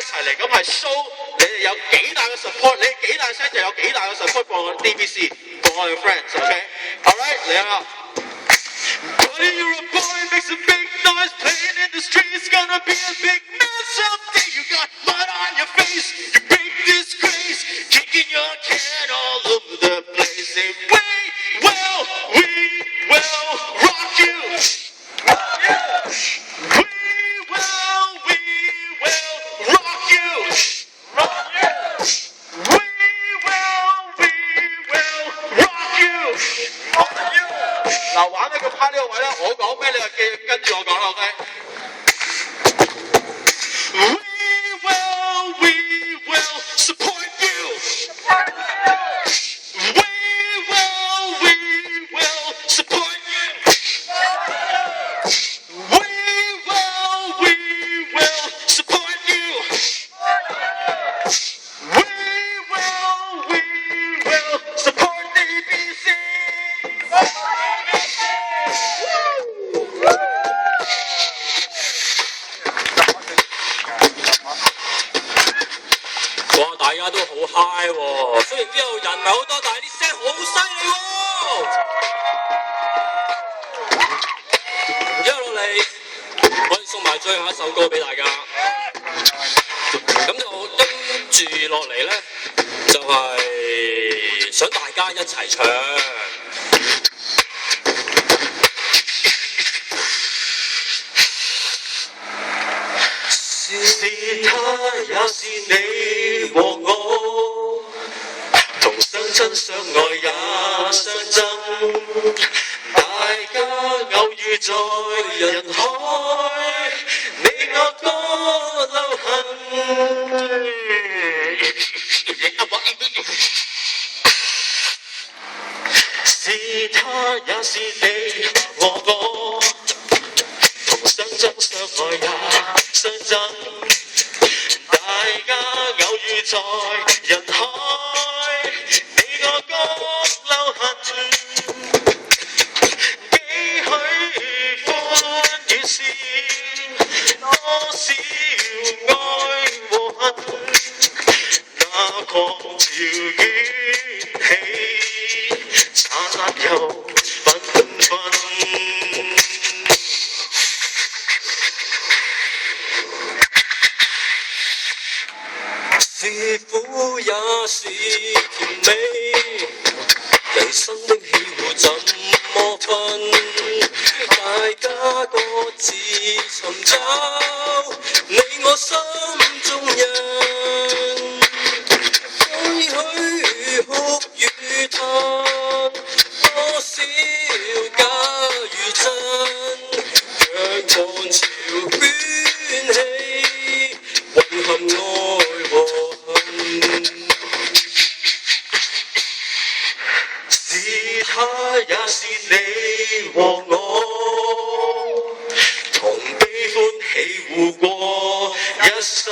齊嚟，咁係 show 你哋有幾大嘅 support， 你幾大聲就有幾大嘅 support for DBC for all your friends，OK？Alright， 嚟啦。Buddy, you're a boy, makes a big noise, playing in the streets, gonna be a big man someday. You got mud on your face, you big disgrace, kicking your can all over the place. And we will rock you. We will rock you. We will rock you. 嗱，玩呢個趴呢個位咧，我講咩你就跟住我講啦 ，OK？We will support you. We will support you. We will support you. We will support DBC. 哇！大家都好 high 喎，雖然呢度人唔係好多，但係啲聲好犀利喎。一路落嚟，我哋送埋最後一首歌俾大家。咁就跟住落嚟咧，就係想大家一齊唱。是他也是你和我，同相親相愛也相憎，大家偶遇在人海，你我多留痕。是他也是你和我，同相親相愛也相憎，大家偶遇在人海，你我各留痕，幾許歡與笑，多少愛和恨，那狂潮湧起，燦爛又繽紛。是苦也是甜美，人生的喜惡怎麼分？大家各自尋找你我心中人，幾許哭與嘆，多少假與真，讓狂潮捲起，混合愛和恨。是他也是你和我，同悲歡喜互過一生。